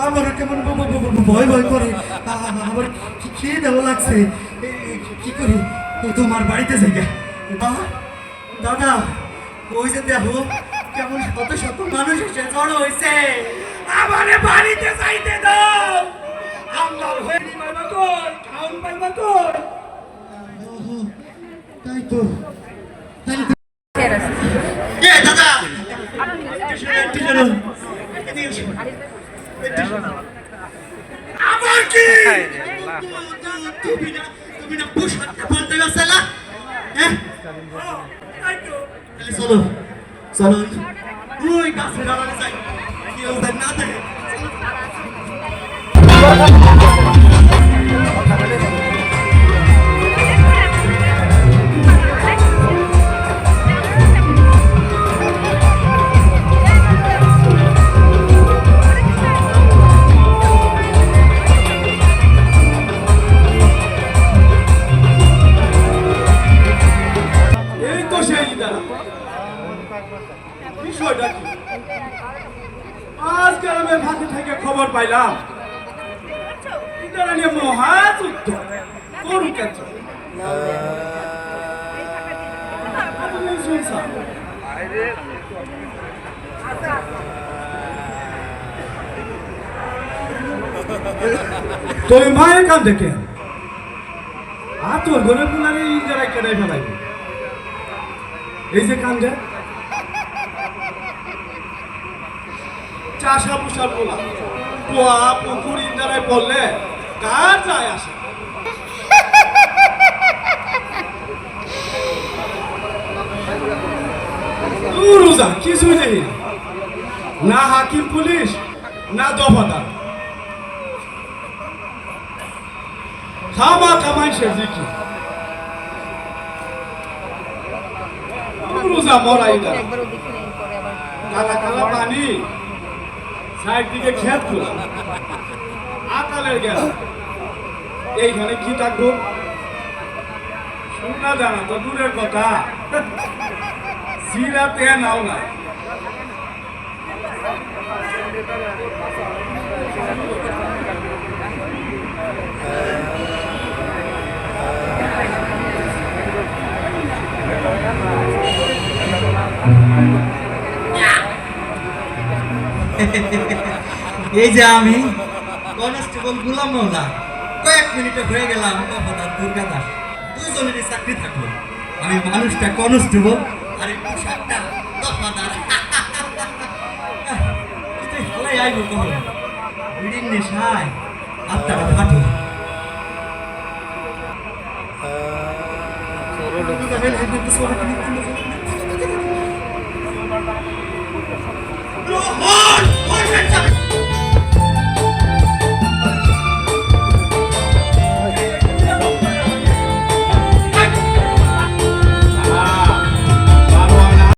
আমার কেমন ভয় ভয় করে, আমার খেয়ে দেওয়া লাগছে। কি করি? তোমার বাড়িতে যাই। দাদা, ওই যে দেখো কেমন শত শত মানুষ এসে জড়ো হয়েছে। আমারে বাড়িতে যাইতে দাও। আল্লাহর হইনি পাইবা কই, খাউন পাইবা কই? তাই তো দাদা, আমার কি তুমি না পোশাকটা বলতে গেছে না? হ্যাঁ, চলো চলো ওই গাছের আড়ালে যাই, কেউ না দেখে। আজ গ্রামের ফাঁকে থেকে খবর পাইলাম নিয়ে মহাযুদ্ধ করুক। তুই মায়ের কান দেখে আর তোর ঘরে পুনারে ইন্দিরায় কেটে ফেলাইবে। এই যে কান্দে চাষা পুষার পোলা পোয়া পুকুর ইন্দারায় পড়লে কার যায় আসে? রোজা কিছুই দেখি না, হাকিম পুলিশ না দফাদার, খামা কামাই সে জিকি রোজা মরাই কালা কালা পানি সাইড দিকে খেত আকালের গেল। এইখানে কি থাকবো শোনা জানা তো দূরের কথা, সিরাতে নাও না। এই যে আমি কনস্টেবল গোলাম মোল্লা, কয়েক মিনিটে হয়ে গেলাম দফাদার দুর্গা দাস। দুজনেরই চাকরি থাকলো, আমি মানুষটা কনস্টেবল আর এই পোশাকটা দফাদার। হালাই আইব কখন বিড়ির নেশায় আত্মাটা ফাটে।